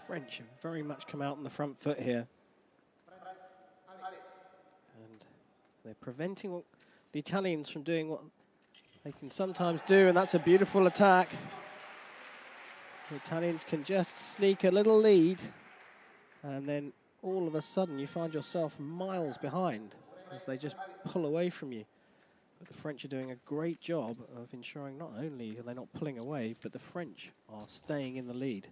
French have very much come out on the front foot here. And they're preventing the Italians from doing what they can sometimes do, and that's a beautiful attack. The Italians can just sneak a little lead, and then all of a sudden you find yourself miles behind as they just pull away from you. But the French are doing a great job of ensuring not only are they not pulling away, but the French are staying in the lead.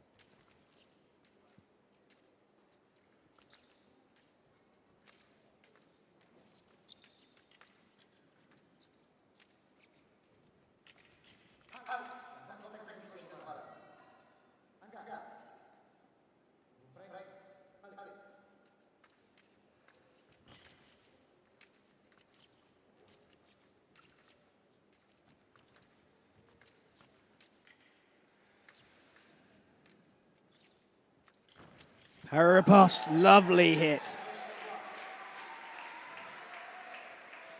Riposte, lovely hit.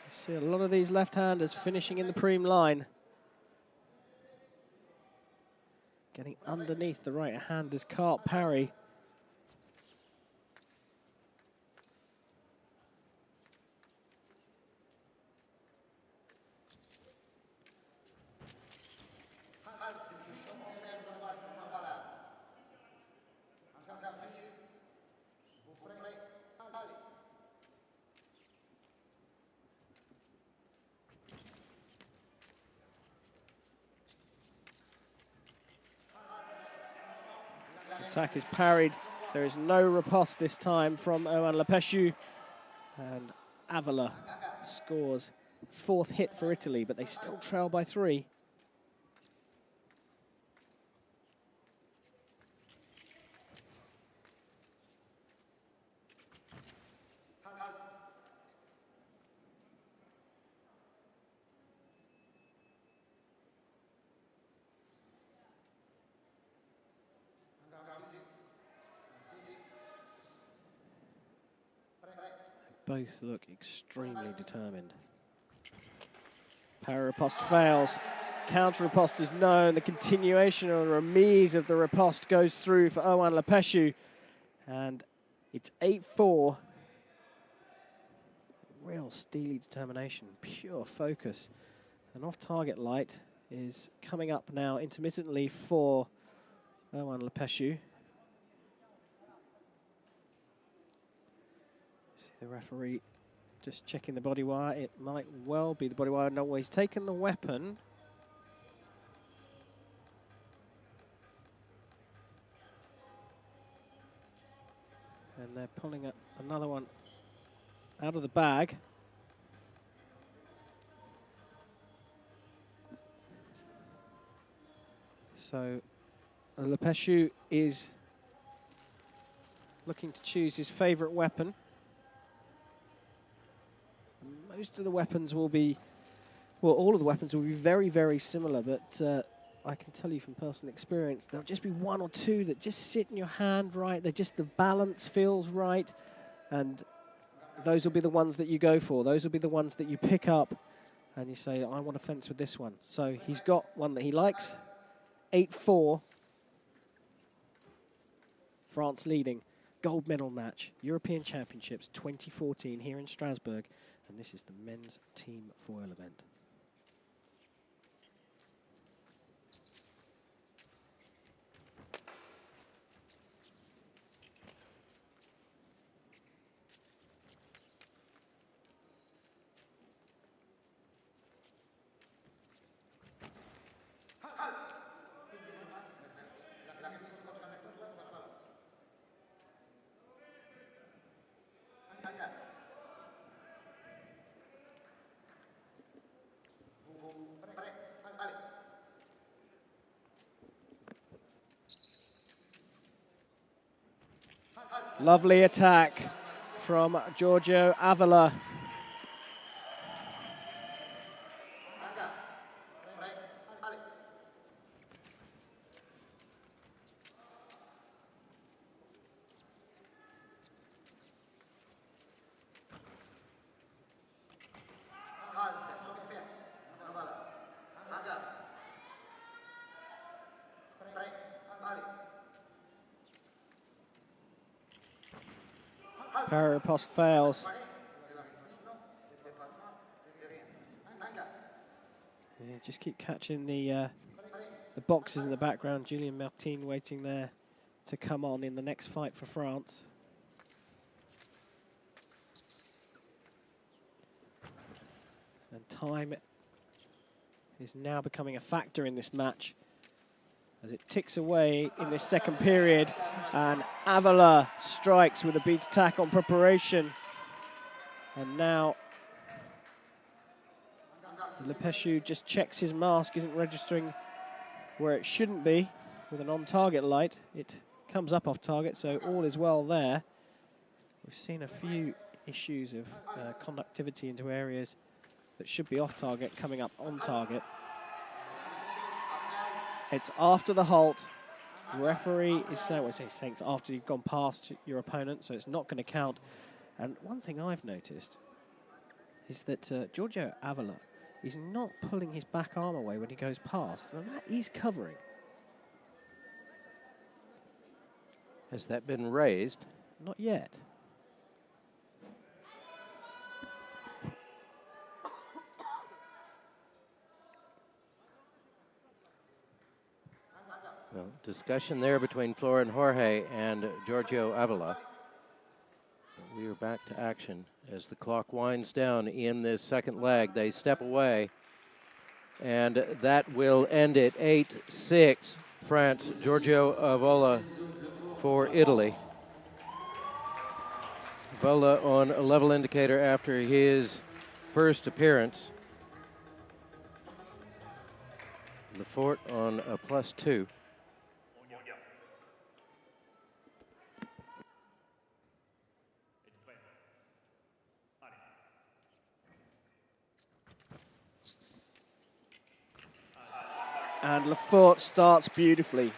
You see a lot of these left-handers finishing in the preem line. Getting underneath the right-hander's cart parry. Attack is parried. There is no riposte this time from Owen Lepeshu. And AVOLA scores 4th hit for Italy, but they still trail by 3. Both look extremely determined. Parry riposte fails. Counter riposte is known. The continuation or remise of the riposte goes through for Owen Lepeshu. And it's 8-4. Real steely determination, pure focus. An off-target light is coming up now intermittently for Owen Lepeshu. The referee just checking the body wire. It might well be the body wire. No, he's taken the weapon. And they're pulling another one out of the bag. So Lepeshu is looking to choose his favorite weapon. Most of the weapons will be, well, all of the weapons will be very, very similar, but I can tell you from personal experience, there'll just be 1 or 2 that just sit in your hand right. They're just, the balance feels right, and those will be the ones that you go for. Those will be the ones that you pick up, and you say, I want to fence with this one. So he's got one that he likes. 8-4. France leading. Gold medal match. European Championships 2014 here in Strasbourg. And this is the men's team foil event. Lovely attack from Giorgio AVOLA. Para-riposte fails. Yeah, just keep catching the boxes in the background. Julien Martin waiting there to come on in the next fight for France. And time is now becoming a factor in this match as it ticks away in this second period. And AVOLA strikes with a beat attack on preparation. And now Lepeshu just checks his mask, isn't registering where it shouldn't be with an on-target light. It comes up off target, so all is well there. We've seen a few issues of conductivity into areas that should be off target coming up on target. It's after the halt. Referee is saying, well, saying it's after you've gone past your opponent, so it's not going to count. And one thing I've noticed is that Giorgio AVOLA is not pulling his back arm away when he goes past. And that is covering. Has that been raised? Not yet. Well, discussion there between Florian Jorge and Giorgio AVOLA. We are back to action as the clock winds down in this second leg. They step away, and that will end it 8-6. France, Giorgio AVOLA for Italy. AVOLA on a level indicator after his first appearance. Lefort on a +2. And Lefort starts beautifully.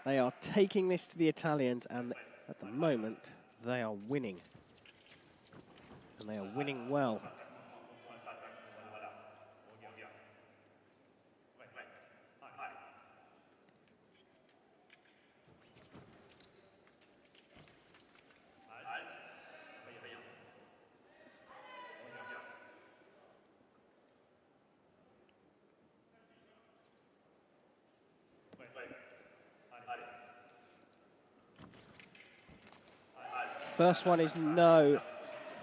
They are taking this to the Italians, and at the moment, they are winning. And they are winning well. First one is no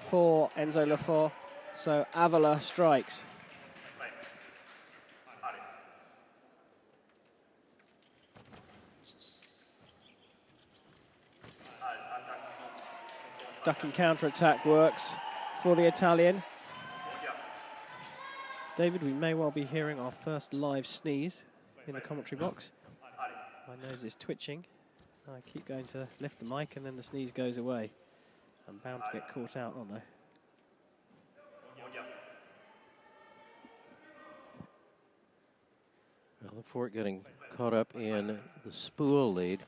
for Enzo Lefort, so AVOLA strikes. Ducking counter-attack works for the Italian. David, we may well be hearing our first live sneeze in the commentary box. My nose is twitching. I keep going to lift the mic and then the sneeze goes away. I'm bound to get caught out, aren't I? Well, Lefort getting caught up in the spool lead.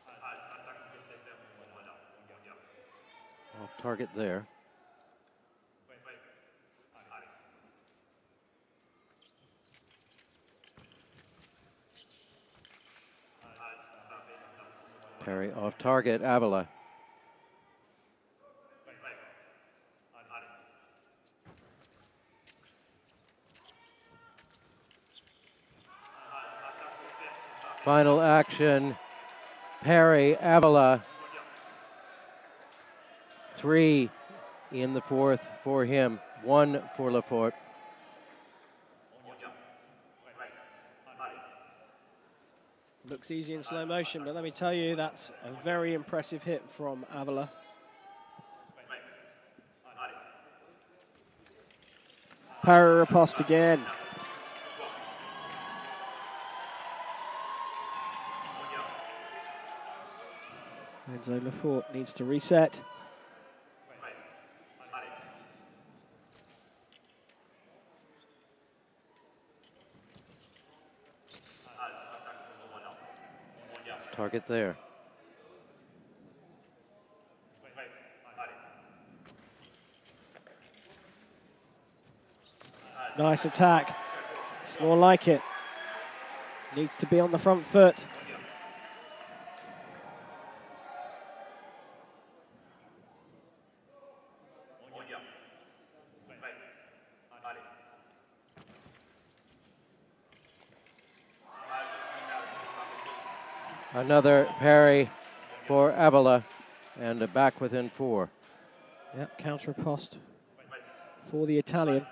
Off target there. Parry off target, AVOLA. Final action, parry, AVOLA. 3 in the fourth for him, 1 for Lefort. Looks easy in slow motion, but let me tell you, that's a very impressive hit from AVOLA. Para-riposte again. Enzo Lefort needs to reset. Target there. Nice attack. It's more like it. Needs to be on the front foot. Another parry for AVOLA, and back within 4. Yep, counter riposte for the Italian.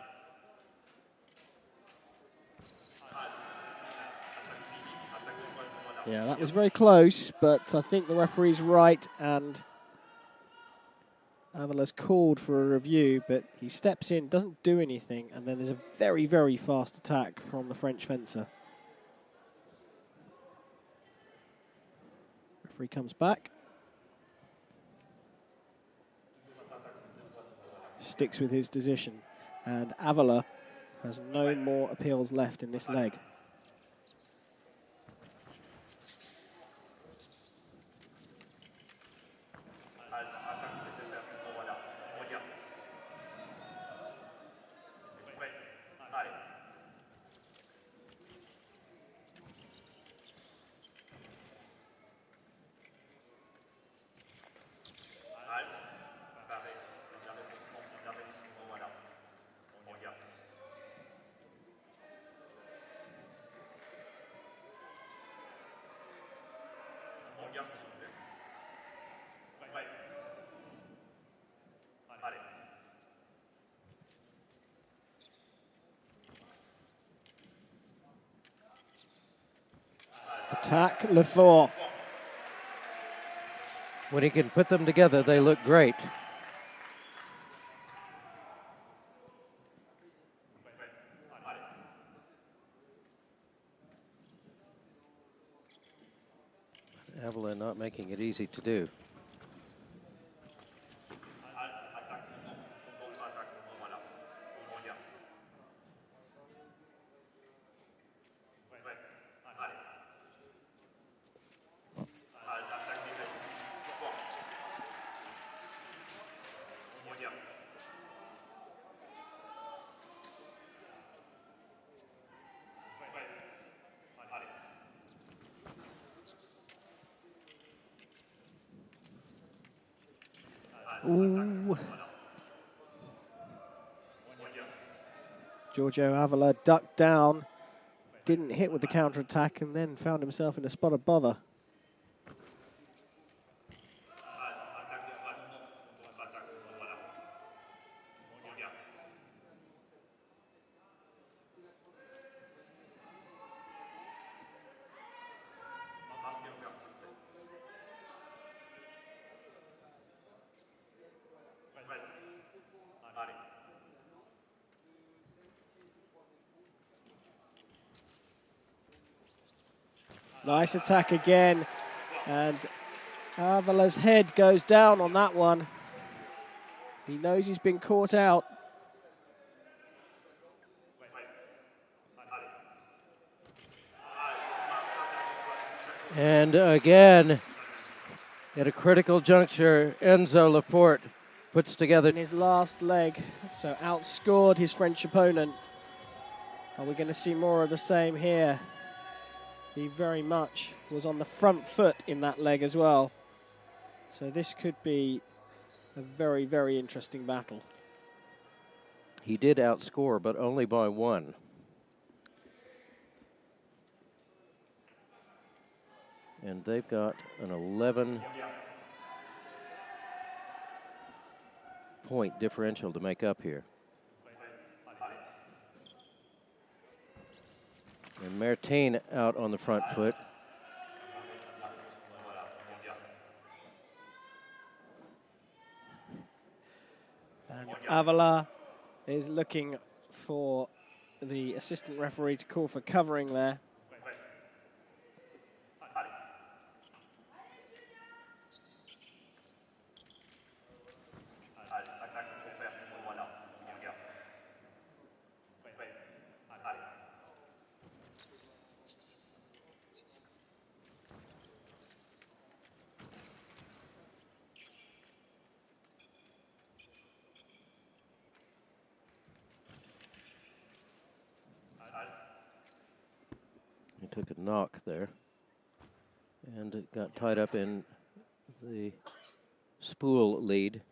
Yeah, that was very close, but I think the referee's right, and Avola's called for a review, but he steps in, doesn't do anything, and then there's a very, very fast attack from the French fencer. Referee comes back. Sticks with his decision, and AVOLA has no more appeals left in this leg. Attack, Lefort. When he can put them together, they look great. AVOLA not making it easy to do. Ooh. Giorgio AVOLA ducked down, didn't hit with the counter-attack, and then found himself in a spot of bother. Nice attack again, and AVOLA's head goes down on that one. He knows he's been caught out. And again, at a critical juncture, Enzo Lefort puts together In his last leg, so outscored his French opponent. Are we going to see more of the same here? He very much was on the front foot in that leg as well. So this could be a very, very interesting battle. He did outscore, but only by 1. And they've got an 11-point differential to make up here. And Martin out on the front foot. And AVOLA is looking for the assistant referee to call for covering there. He took a knock there, and it got tied up in the spool lead.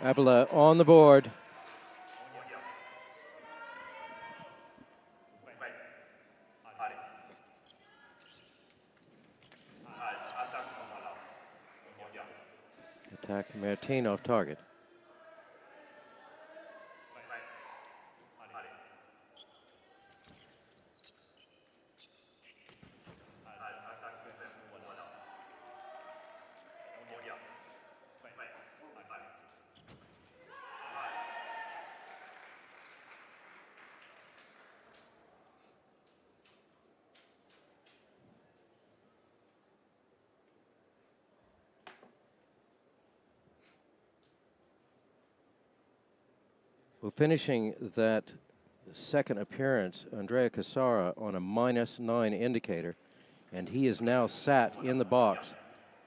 Avola on the board. Attack Martin off target. Well, finishing that second appearance, Andrea Cassara on a -9 indicator, and he is now sat in the box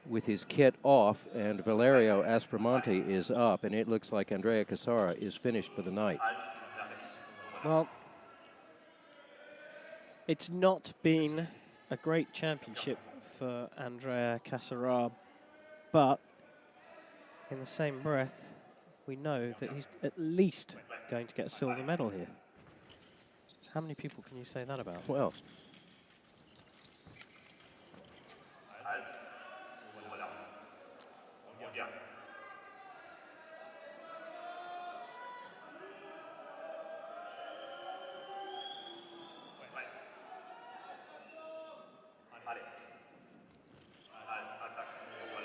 with his kit off, and Valerio Aspromonte is up, and it looks like Andrea Cassara is finished for the night. Well, it's not been a great championship for Andrea Cassara, but in the same breath, we know that he's at least going to get a silver medal here. How many people can you say that about? Well,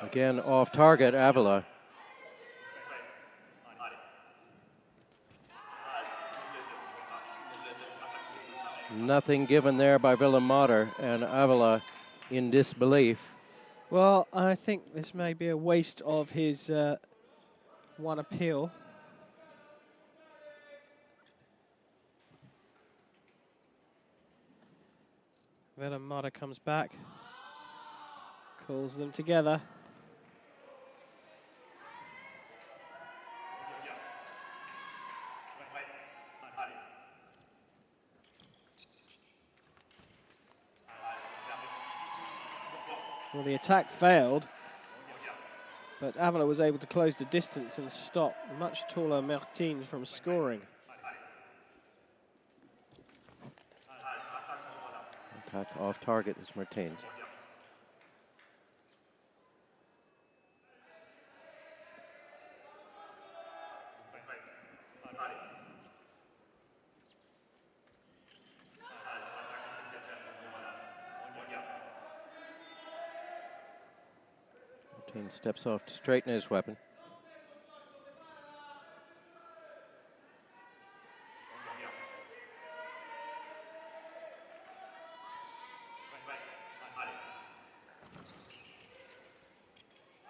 again off target, Avola. Nothing given there by Villamater, and Avola in disbelief. Well, I think this may be a waste of his one appeal. Villamater comes back, calls them together. Well, the attack failed, but Avola was able to close the distance and stop much taller Martins from scoring. Attack off target is Martins. Martin steps off to straighten his weapon.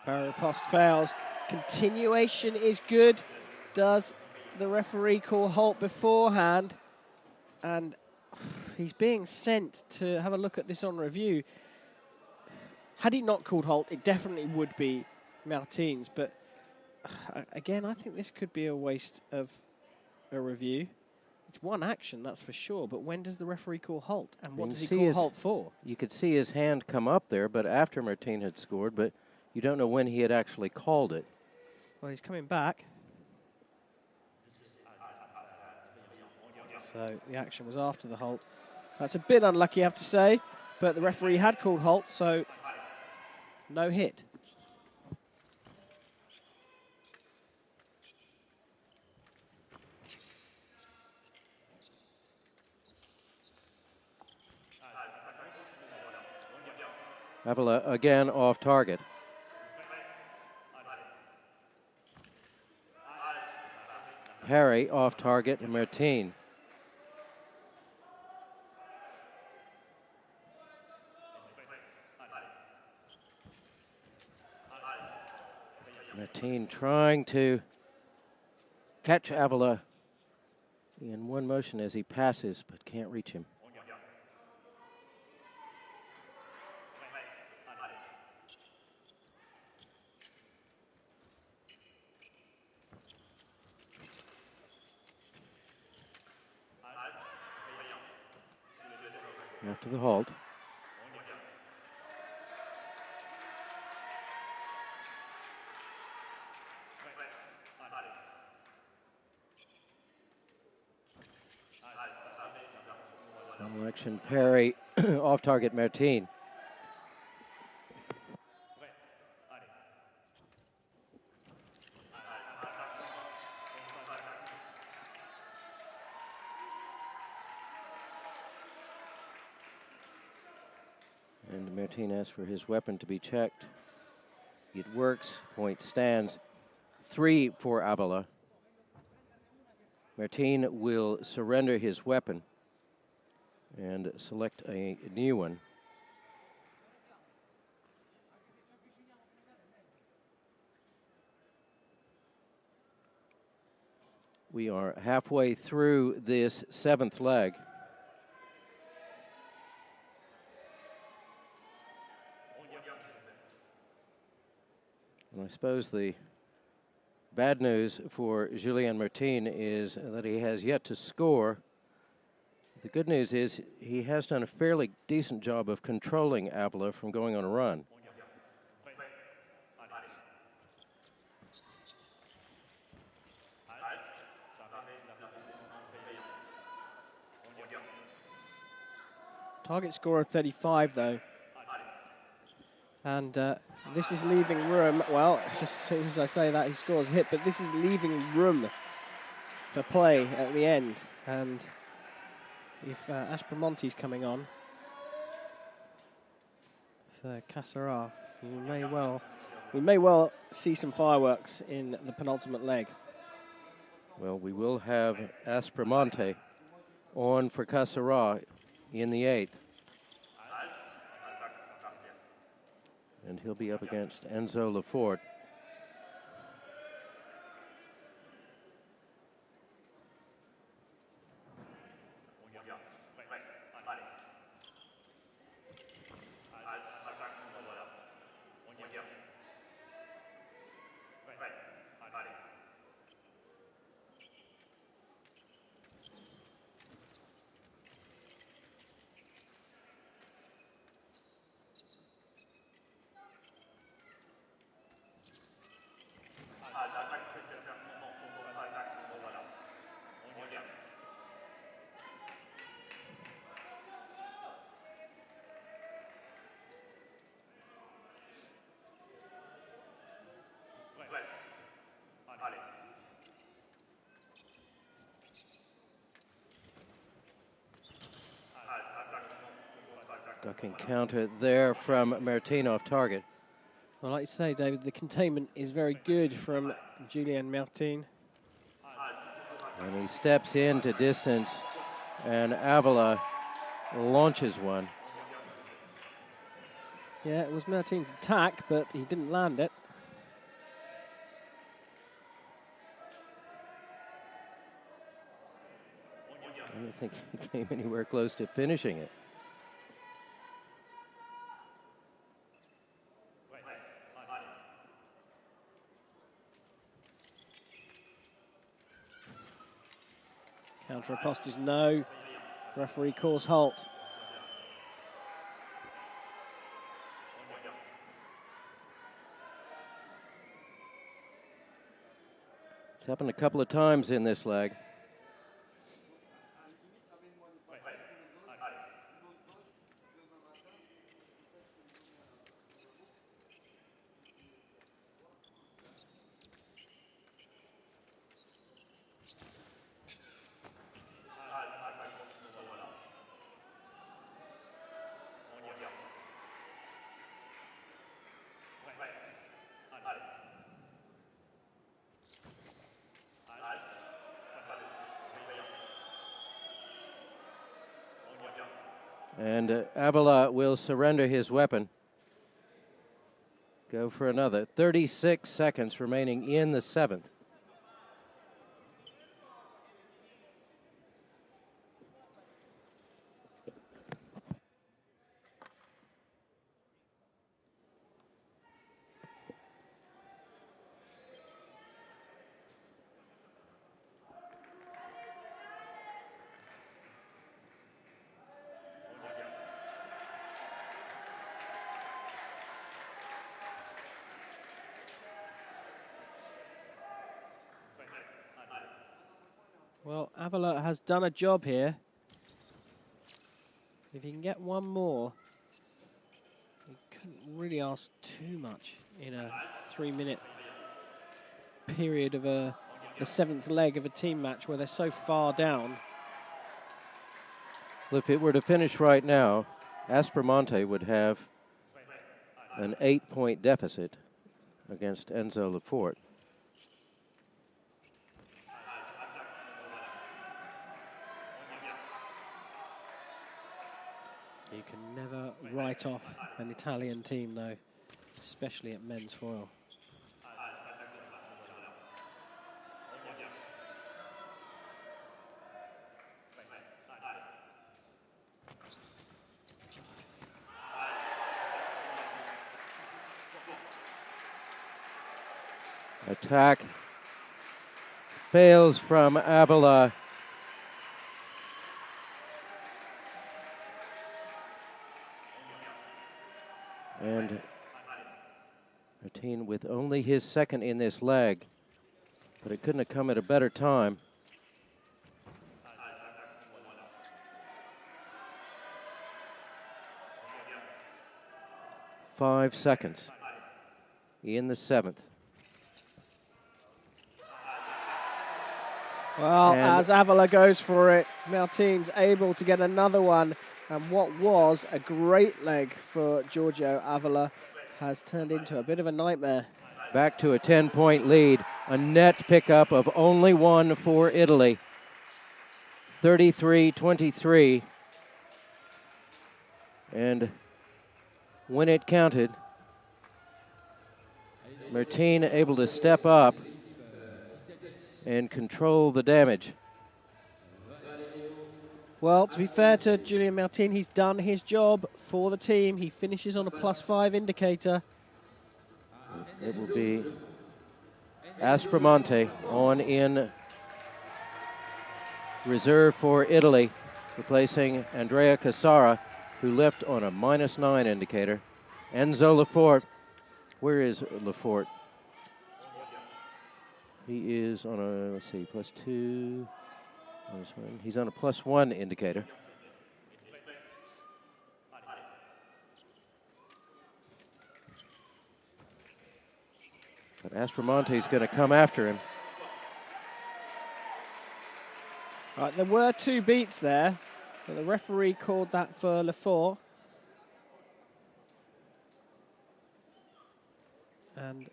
Riposte fails. Continuation is good. Does the referee call halt beforehand? And he's being sent to have a look at this on review. Had he not called halt, it definitely would be Martins. But again, I think this could be a waste of a review. It's one action, that's for sure. But when does the referee call halt? And what does he call halt for? You could see his hand come up there, but after Martin had scored, but you don't know when he had actually called it. Well, he's coming back. So the action was after the halt. That's a bit unlucky, I have to say. But the referee had called halt, so no hit. Avola again off target. Harry off target and Martin. Martin trying to catch Avola in one motion as he passes, but can't reach him. After the halt. Deflection parry off target Martin. And Martin asks for his weapon to be checked. It works, point stands. 3 for AVOLA. Martin will surrender his weapon and select a new one. We are halfway through this 7th leg. And I suppose the bad news for Julien Martin is that he has yet to score. The good news is he has done a fairly decent job of controlling AVOLA from going on a run. Target score of 35, though. And this is leaving room. Well, just as soon as I say that, he scores a hit, but this is leaving room for play at the end. And if Aspromonte's coming on for Cassara, we may well see some fireworks in the penultimate leg. Well, we will have Aspromonte on for Cassara in the 8th. And he'll be up against Enzo Lafort. Ducking counter there from Martin off target. Well, like you say, David, the containment is very good from Julien Martin. And he steps into distance, and AVOLA launches one. Yeah, it was Martin's attack, but he didn't land it. I don't think he came anywhere close to finishing it. Counter riposte is no. Referee calls halt. It's happened a couple of times in this leg. And AVOLA will surrender his weapon. Go for another. 36 seconds remaining in the 7th. Well, AVOLA has done a job here. If you can get one more, you couldn't really ask too much in a 3-minute period of the 7th leg of a team match where they're so far down. Well, if it were to finish right now, Aspromonte would have an 8-point deficit against Enzo Lefort. You can never write off an Italian team, though, especially at men's foil. Attack fails from AVOLA. And Martin with only his second in this leg, but it couldn't have come at a better time. Five seconds in the 7th. Well, as AVOLA goes for it, Martin's able to get another one. And what was a great leg for Giorgio Avola has turned into a bit of a nightmare. Back to a 10-point lead. A net pickup of only one for Italy. 33-23. And when it counted, Martin able to step up and control the damage. Well, to be fair to Julian Martin, he's done his job for the team. He finishes on a +5 indicator. It will be Aspromonte on in reserve for Italy, replacing Andrea Cassara, who left on a -9 indicator. Enzo Lefort. Where is Lefort? He is on a, let's see, +2. He's on a +1 indicator. But Aspromonte's going to come after him. Right, there were 2 beats there, but the referee called that for Lefort. And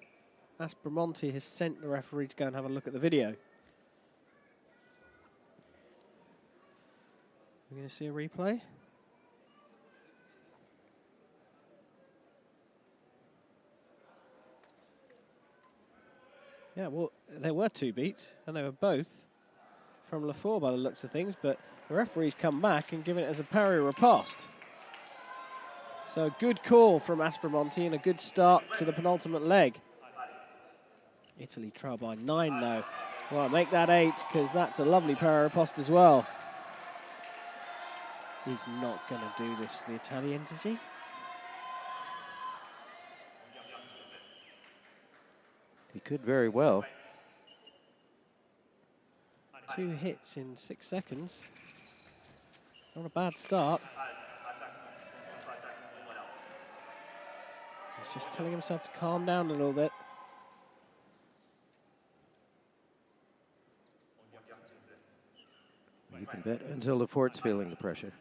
Aspromonte has sent the referee to go and have a look at the video. We're going to see a replay. Yeah, well, there were 2 beats, and they were both from Lefort by the looks of things, but the referee's come back and given it as a parry riposte. So a good call from Aspromonte and a good start to the penultimate leg. Italy trail by 9 though. Well, make that 8, because that's a lovely parry riposte as well. He's not going to do this to the Italians, is he? He could very well. 2 hits in 6 seconds. Not a bad start. He's just telling himself to calm down a little bit. You can bet Enzo Lefort's feeling the pressure.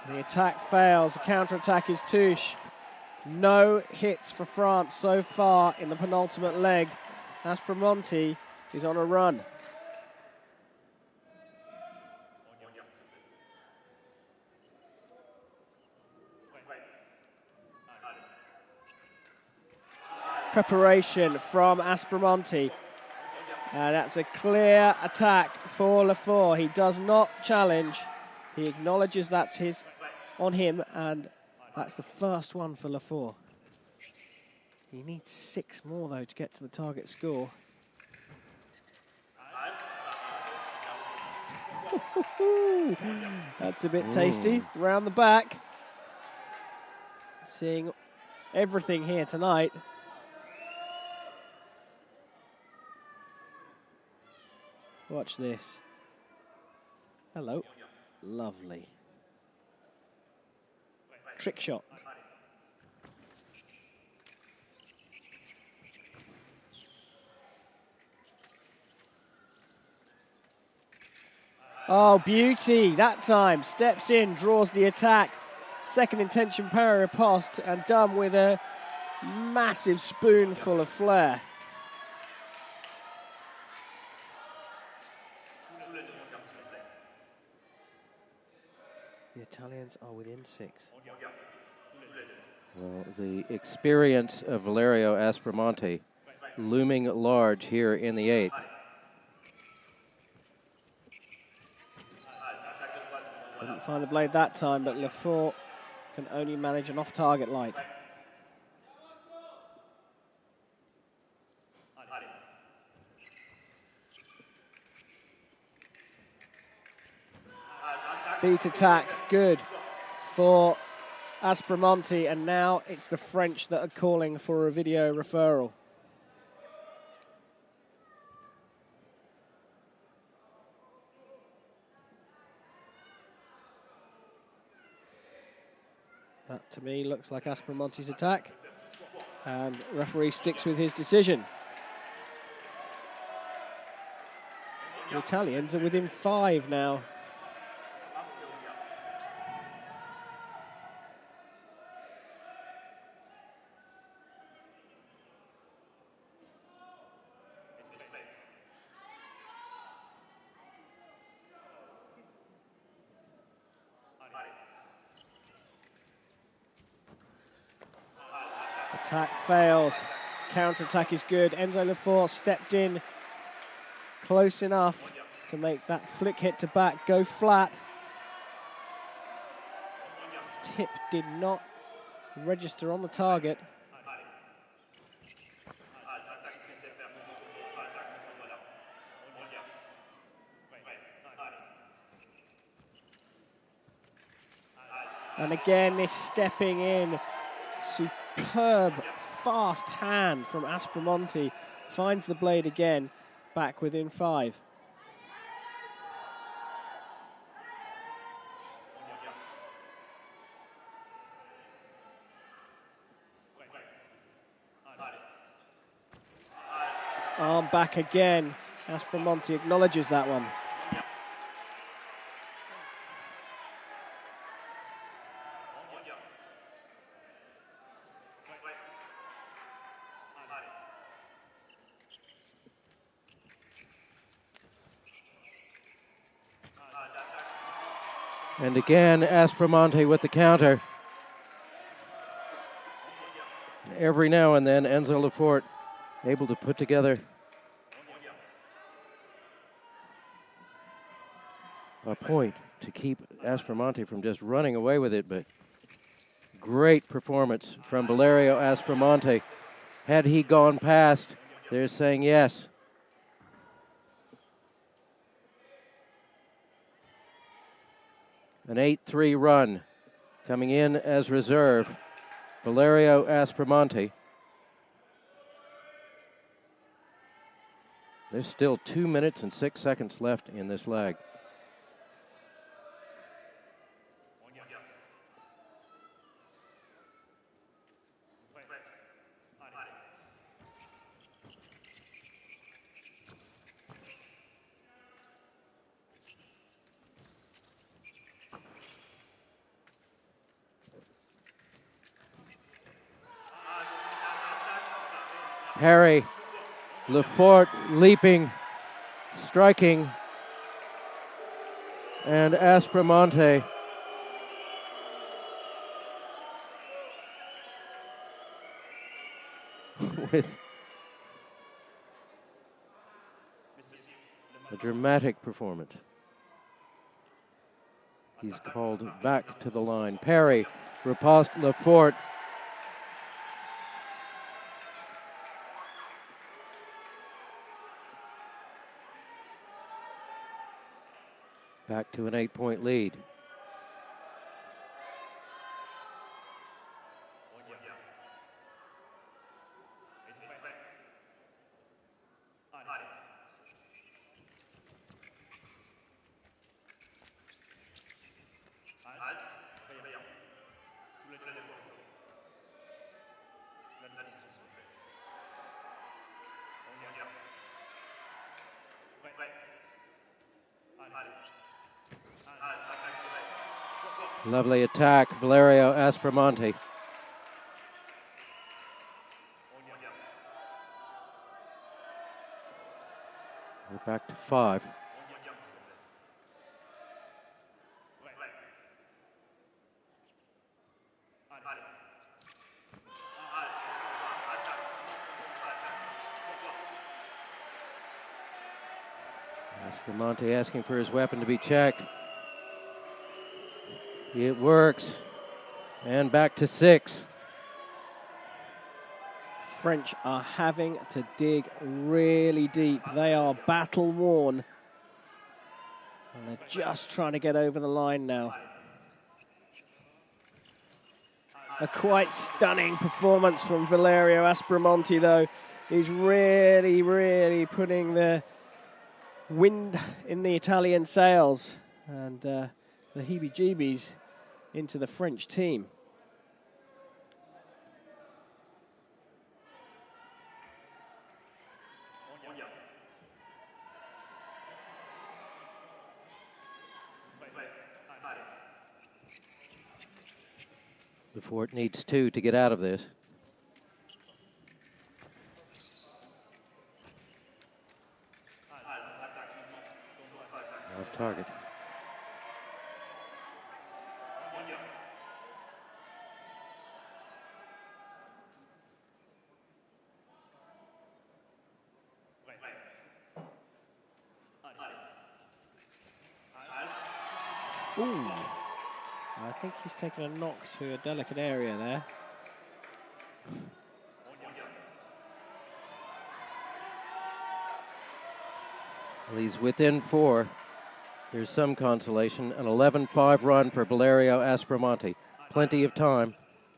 The attack fails. The counter-attack is Touche. No hits for France so far in the penultimate leg. Aspromonte is on a run. Preparation from Aspromonte. That's a clear attack for Lefort. He does not challenge. He acknowledges that's on him, and that's the first one for Lefort. He needs 6 more, though, to get to the target score. That's a bit tasty. Round the back. Seeing everything here tonight. Watch this. Hello. Lovely. Trick shot. Oh, beauty. That time. Steps in, draws the attack. Second intention parry riposte, and done with a massive spoonful of flair. The Italians are within 6. Well, the experience of Valerio Aspromonte looming large here in the 8th. Couldn't find the blade that time, but Lefort can only manage an off-target light. Beat attack, good for Aspromonte, and now it's the French that are calling for a video referral. That, to me, looks like Aspromonte's attack, and referee sticks with his decision. The Italians are within 5 now. Attack fails. Counter-attack is good. Enzo Lefort stepped in close enough to make that flick hit to back go flat. Tip did not register on the target. And again, this stepping in. Superb, fast hand from Aspromonte. Finds the blade again, back within 5. Arm back again. Aspromonte acknowledges that one. And again, Aspromonte with the counter. Every now and then, Enzo Lefort able to put together a point to keep Aspromonte from just running away with it, but great performance from Valerio Aspromonte. Had he gone past, they're saying yes. An 8-3 run coming in as reserve. Valerio Aspromonte. There's still 2 minutes and 6 seconds left in this leg. Parry, Lefort leaping, striking, and Aspromonte with a dramatic performance. He's called back to the line. Parry, riposte, Lefort. Back to an 8-point lead. Lovely attack, Valerio Aspromonte. We're back to 5. Aspromonte asking for his weapon to be checked. It works. And back to 6. French are having to dig really deep. They are battle worn. And they're just trying to get over the line now. A quite stunning performance from Valerio Aspromonte, though. He's really, really putting the wind in the Italian sails and the heebie-jeebies into the French team. The fort needs 2 to get out of this. Off target. Ooh. I think he's taken a knock to a delicate area there. Well, he's within 4. There's some consolation. An 11-5 run for Valerio Aspromonte. Plenty of time.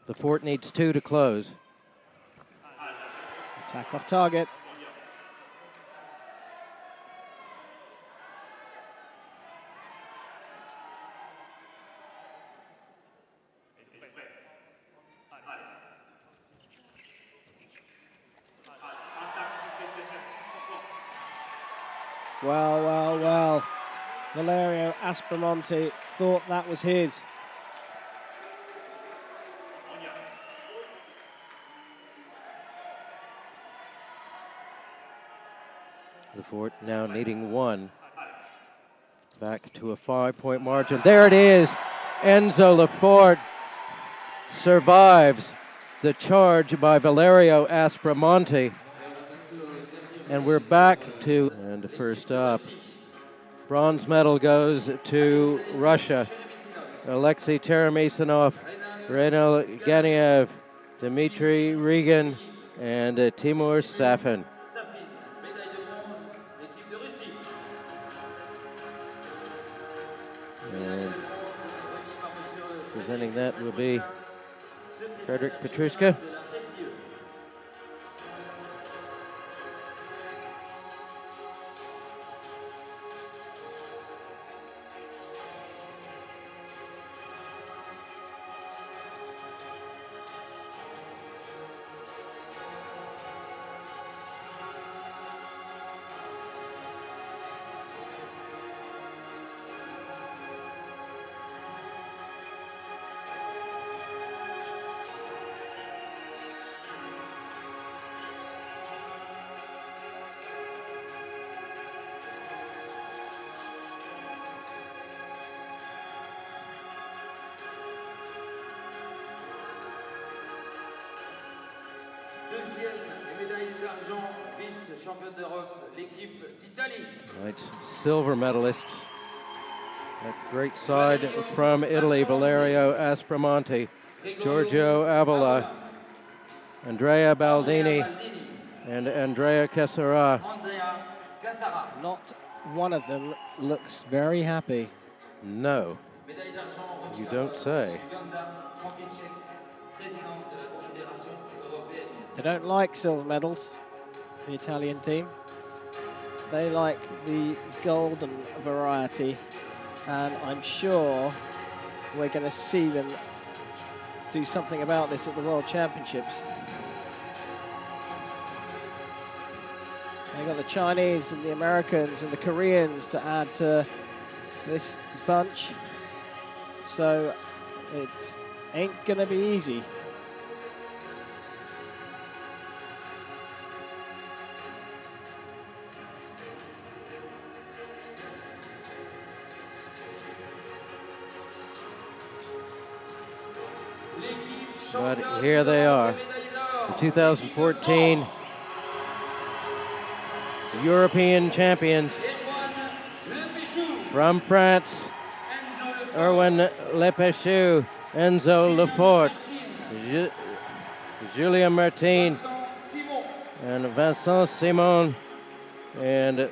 The fort needs 2 to close. Attack off target. Well, well, well. Valerio Aspromonte thought that was his. The fort now needing 1. Back to a 5-point margin. There it is. Enzo Lefort survives the charge by Valerio Aspromonte. And we're back to, and first up, bronze medal goes to Russia. Alexei Teremisinov, Renal Ganiev, Dmitry Regan, and Timur Safin. And presenting that will be Frederick Petrushka. Tonight's silver medalists. That great side from Italy, Valerio Aspromonte, Giorgio Avola, Andrea Baldini, and Andrea Cassara. Not one of them looks very happy. No, you don't say. They don't like silver medals, the Italian team. They like the golden variety, and I'm sure we're going to see them do something about this at the World Championships. They've got the Chinese and the Americans and the Koreans to add to this bunch. So it ain't gonna be easy. But here they are, the 2014 European champions from France, Erwin Lepechou, Enzo Lefort, Julien Martin, and Vincent Simon. And the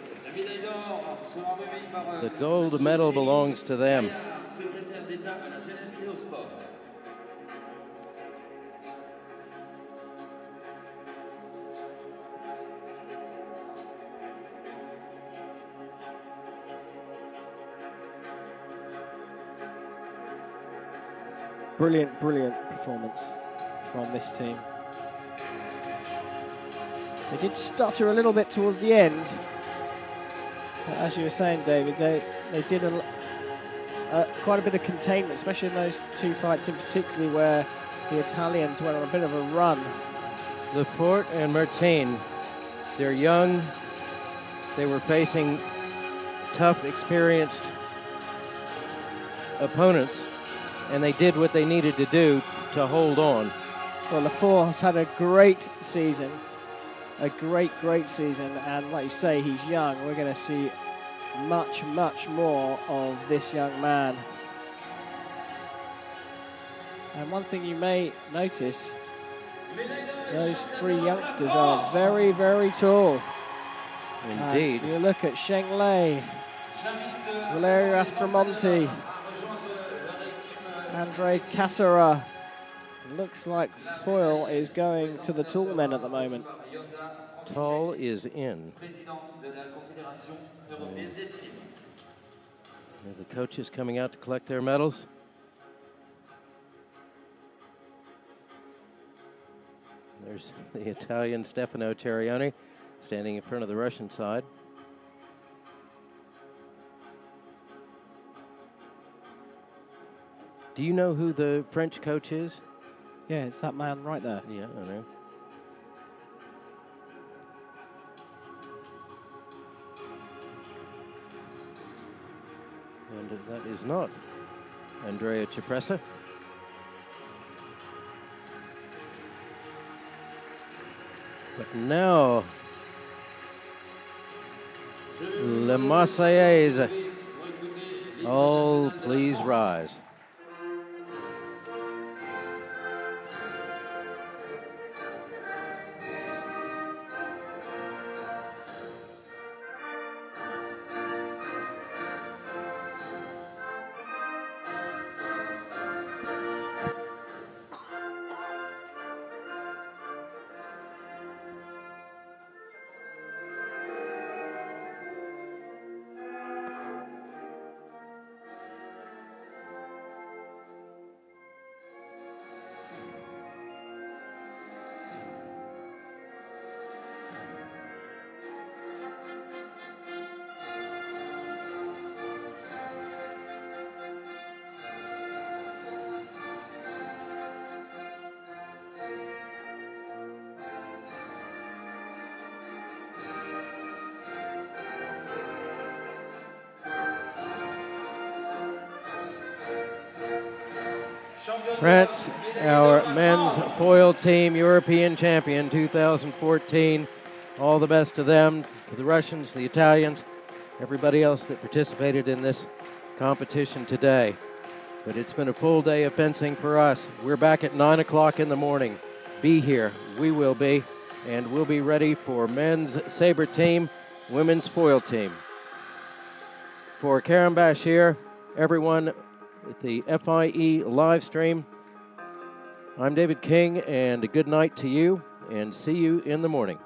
gold medal belongs to them. Brilliant, brilliant performance from this team. They did stutter a little bit towards the end. But as you were saying, David, they did quite a bit of containment, especially in those two fights, and particularly where the Italians went on a bit of a run. Lefort and Martin, they're young. They were facing tough, experienced opponents, and they did what they needed to do to hold on. Well, Lefort has had a great season, a great season, and like you say, he's young. We're going to see much, much more of this young man. And one thing you may notice, those three youngsters are very, very tall. Indeed. You look at Sheng Lei, Valerio Aspromonte, Andre Cassera. Looks like Foyle is going to the tall men at the moment. Tall is in. The coaches coming out to collect their medals. There's the Italian Stefano Terrioni standing in front of the Russian side. Do you know who the French coach is? Yeah, it's that man right there. Yeah, I know. And that is not Andrea Cipressa. But now, Le Marseillaise. All please rise. France, our men's foil team, European champion 2014. All the best to them, to the Russians, the Italians, everybody else that participated in this competition today. But it's been a full day of fencing for us. We're back at 9 o'clock in the morning. Be here. We will be. And we'll be ready for men's saber team, women's foil team. For Karim Bashir, everyone at the FIE live stream, I'm David King, and a good night to you, and see you in the morning.